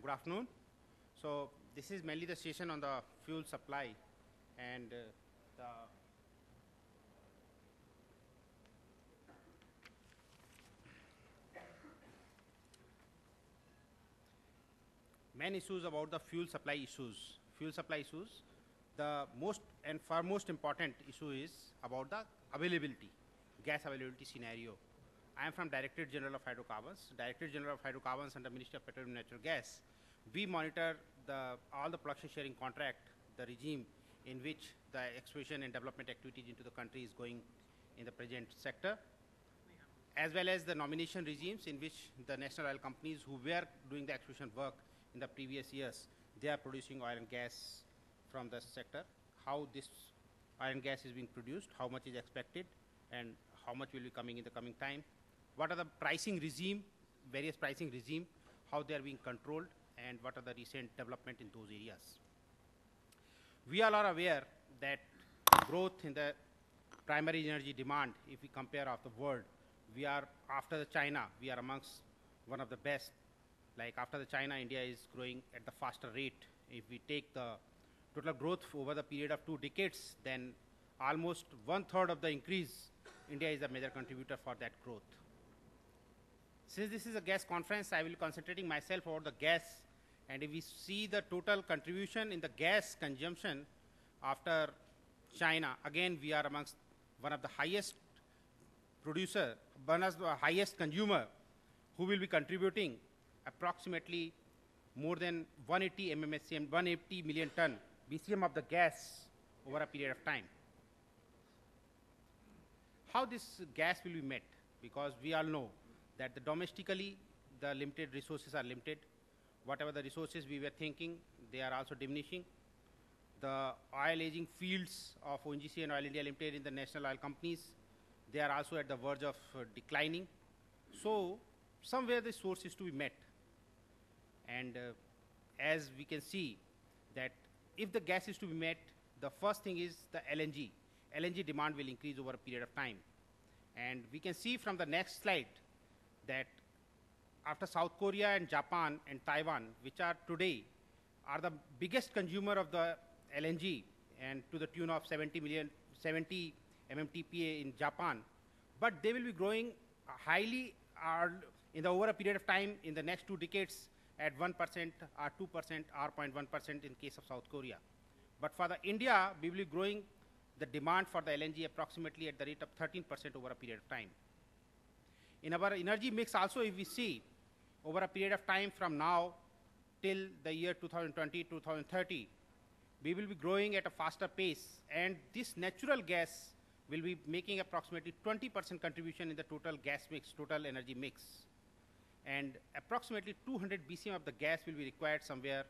Good afternoon. So this is mainly the session on the fuel supply and the main issues about the fuel supply issues. Fuel supply issues, the most and far most important issue is about the availability, gas availability scenario. I am from Directorate General of Hydrocarbons. Directorate General of Hydrocarbons under Ministry of Petroleum and Natural Gas. We monitor all the production sharing contract, the regime in which the exploration and development activities into the country is going in the present sector, as well as the nomination regimes in which the national oil companies who were doing the exploration work in the previous years, they are producing oil and gas from the sector, how this oil and gas is being produced, how much is expected, and how much will be coming in the coming time. What are the pricing regime, various pricing regime, how they are being controlled, and what are the recent development in those areas. We all are aware that growth in the primary energy demand, if we compare of the world, we are, after China, we are amongst one of the best. Like after the China, India is growing at the faster rate. If we take the total growth over the period of 2 decades, then almost 1/3 of the increase, India is a major contributor for that growth. Since this is a gas conference, I will be concentrating myself over the gas. And if we see the total contribution in the gas consumption after China, again we are amongst one of the highest producer, one of the highest consumer, who will be contributing approximately more than 180 MMSCM, 180 million ton BCM of the gas over a period of time. How this gas will be met? Because we all know that domestically the limited resources are limited. Whatever the resources we were thinking, they are also diminishing. The oil aging fields of ONGC and Oil India Limited in the national oil companies, they are also at the verge of declining. So somewhere the source is to be met. And as we can see that if the gas is to be met, the first thing is the LNG. LNG demand will increase over a period of time. And we can see from the next slide that after South Korea and Japan and Taiwan, which are today are the biggest consumer of the LNG and to the tune of 70 MMTPA in Japan, but they will be growing highly in the over a period of time in the next 2 decades at 1% or 2% or 0.1% in case of South Korea. But for the India, we will be growing the demand for the LNG approximately at the rate of 13% over a period of time. In our energy mix also, if we see over a period of time from now till the year 2020-2030, we will be growing at a faster pace, and this natural gas will be making approximately 20% contribution in the total gas mix, total energy mix. And approximately 200 BCM of the gas will be required somewhere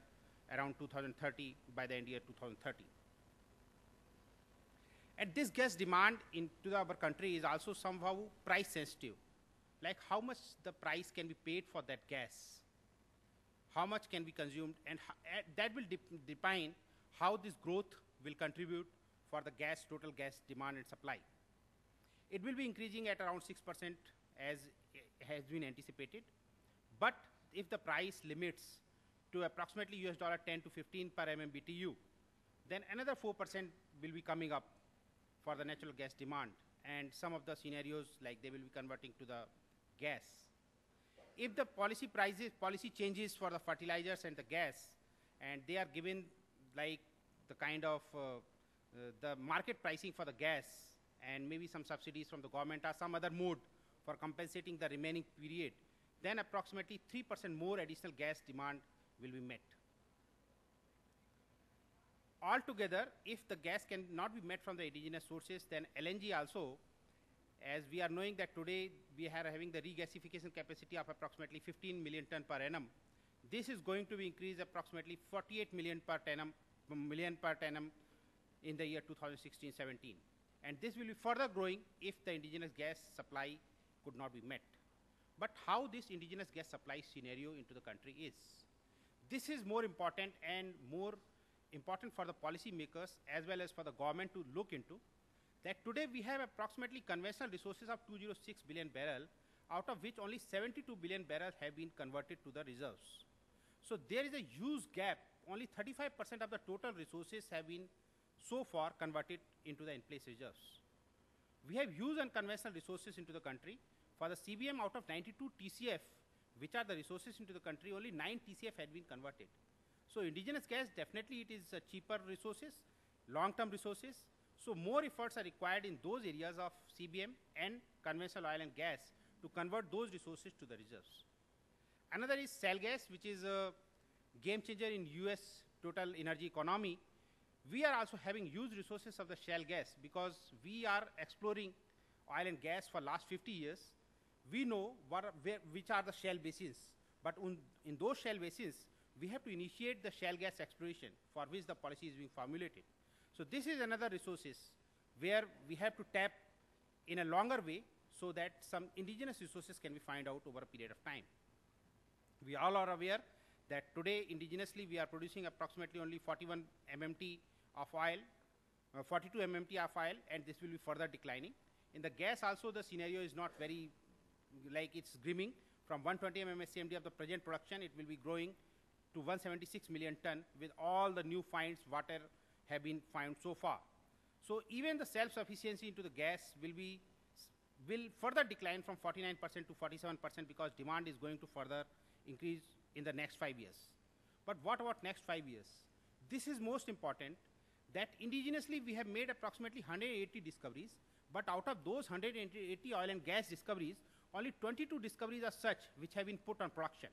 around 2030 by the end year 2030. And this gas demand into our country is also somehow price sensitive. Like how much the price can be paid for that gas, how much can be consumed, and that will define how this growth will contribute for the gas, total gas demand and supply. It will be increasing at around 6% as has been anticipated. But if the price limits to approximately $10 to 15 per MMBTU, then another 4% will be coming up for the natural gas demand. And some of the scenarios, like they will be converting to the gas. If the policy changes for the fertilizers and the gas, and they are given like the kind of the market pricing for the gas, and maybe some subsidies from the government or some other mode for compensating the remaining period, then approximately 3% more additional gas demand will be met. Altogether, if the gas cannot be met from the indigenous sources, then LNG also, as we are knowing that today we are having the regasification capacity of approximately 15 million ton per annum, this is going to be increased approximately 48 million per annum in the year 2016-17. And this will be further growing if the indigenous gas supply could not be met. But how this indigenous gas supply scenario into the country is? This is more important and more important for the policy makers as well as for the government to look into, that today we have approximately conventional resources of 206 billion barrel, out of which only 72 billion barrels have been converted to the reserves. So there is a huge gap. Only 35% of the total resources have been so far converted into the in-place reserves. We have huge unconventional resources into the country. For the CBM, out of 92 TCF, which are the resources into the country, only 9 TCF had been converted. So indigenous gas, definitely it is cheaper resources, long-term resources. So more efforts are required in those areas of CBM and conventional oil and gas to convert those resources to the reserves. Another is shale gas, which is a game changer in US total energy economy. We are also having huge resources of the shale gas because we are exploring oil and gas for last 50 years. We know which are the shale basins, but in those shale basins, we have to initiate the shale gas exploration for which the policy is being formulated. So this is another resources where we have to tap in a longer way so that some indigenous resources can be found out over a period of time. We all are aware that today indigenously we are producing approximately only 41 MMT of oil, 42 MMT of oil, and this will be further declining. In the gas also the scenario is not very, like it's grimming. From 120 MMSCMD of the present production, it will be growing to 176 million ton with all the new finds water have been found so far. So even the self-sufficiency into the gas will further decline from 49% to 47% because demand is going to further increase in the next 5 years. But what about next 5 years? This is most important, that indigenously we have made approximately 180 discoveries, but out of those 180 oil and gas discoveries, only 22 discoveries are such which have been put on production.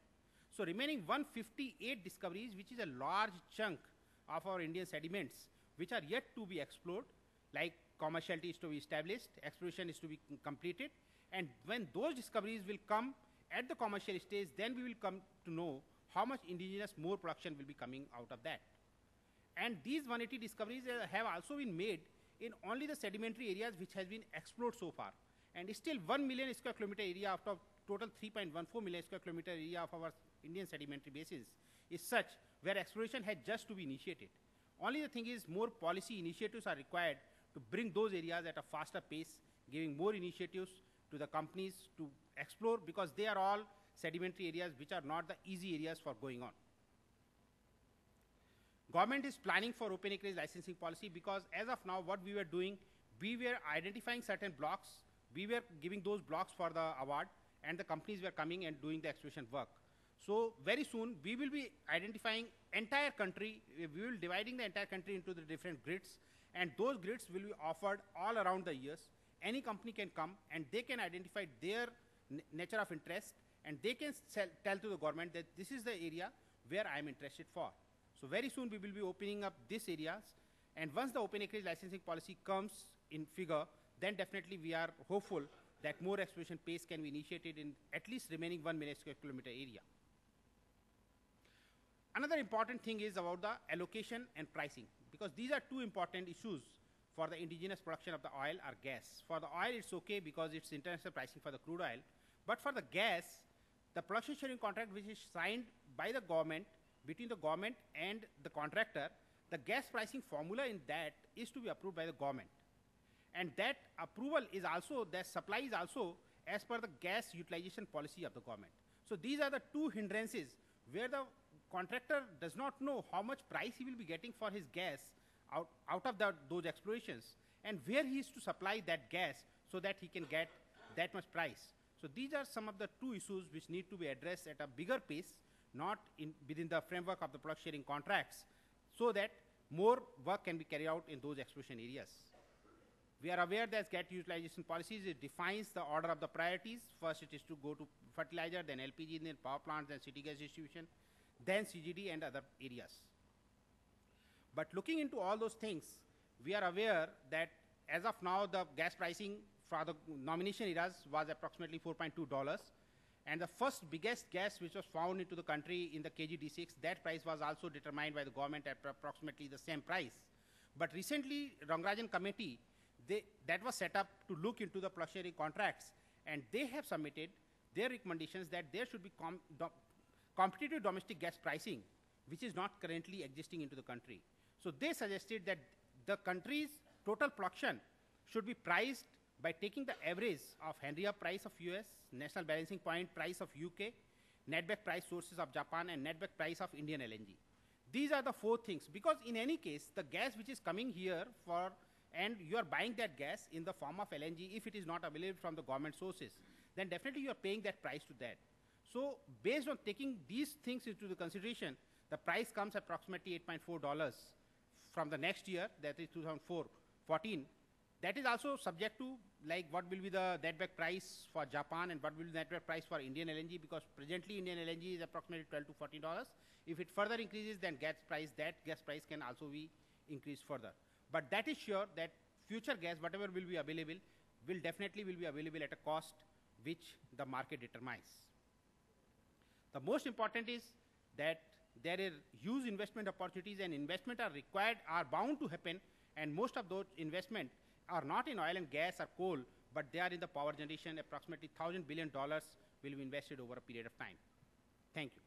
So remaining 158 discoveries, which is a large chunk of our Indian sediments, which are yet to be explored, like commerciality is to be established, exploration is to be completed, and when those discoveries will come at the commercial stage, then we will come to know how much indigenous more production will be coming out of that. And these 180 discoveries have also been made in only the sedimentary areas which has been explored so far. And still 1 million square kilometer area out of total 3.14 million square kilometer area of our Indian sedimentary basins is such where exploration has just to be initiated. Only the thing is more policy initiatives are required to bring those areas at a faster pace, giving more initiatives to the companies to explore, because they are all sedimentary areas which are not the easy areas for going on. Government is planning for open acreage licensing policy because as of now what we were doing, we were identifying certain blocks, we were giving those blocks for the award, and the companies were coming and doing the exploration work. So very soon we will be identifying entire country, we will dividing the entire country into the different grids, and those grids will be offered all around the years. Any company can come and they can identify their nature of interest, and they can tell to the government that this is the area where I am interested for. So very soon we will be opening up these areas, and once the open acreage licensing policy comes in figure, then definitely we are hopeful that more exploration pace can be initiated in at least remaining 1 million square kilometer area. Another important thing is about the allocation and pricing, because these are two important issues for the indigenous production of the oil or gas. For the oil it's okay because it's international pricing for the crude oil, but for the gas, the production sharing contract which is signed by the government, between the government and the contractor, the gas pricing formula in that is to be approved by the government. And that approval is also, that supply is also as per the gas utilization policy of the government. So these are the two hindrances where the contractor does not know how much price he will be getting for his gas out of those explorations, and where he is to supply that gas so that he can get that much price. So these are some of the two issues which need to be addressed at a bigger pace, not within the framework of the product sharing contracts, so that more work can be carried out in those exploration areas. We are aware that gas utilization policies, it defines the order of the priorities. First it is to go to fertilizer, then LPG, then power plants, then city gas distribution, then CGD and other areas. But looking into all those things, we are aware that as of now the gas pricing for the nomination areas was approximately $4.2. And the first biggest gas which was found into the country in the KG-D6, that price was also determined by the government at approximately the same price. But recently, Rangarajan Committee, that was set up to look into the product sharing contracts, and they have submitted their recommendations that there should be competitive domestic gas pricing, which is not currently existing into the country. So they suggested that the country's total production should be priced by taking the average of Henry Hub price of US, National Balancing Point price of UK, netback price sources of Japan, and netback price of Indian LNG. These are the four things, because in any case, the gas which is coming here for, and you are buying that gas in the form of LNG, if it is not available from the government sources, then definitely you are paying that price to that. So based on taking these things into the consideration, the price comes approximately $8.4 from the next year, that is 2014. That is also subject to like what will be the netback price for Japan and what will be the netback price for Indian LNG, because presently Indian LNG is approximately $12 to $14. If it further increases, then that gas price can also be increased further. But that is sure that future gas, whatever will be available, will definitely be available at a cost which the market determines. The most important is that there are huge investment opportunities, and investment are required, are bound to happen, and most of those investment are not in oil and gas or coal, but they are in the power generation. Approximately $1,000 billion will be invested over a period of time. Thank you.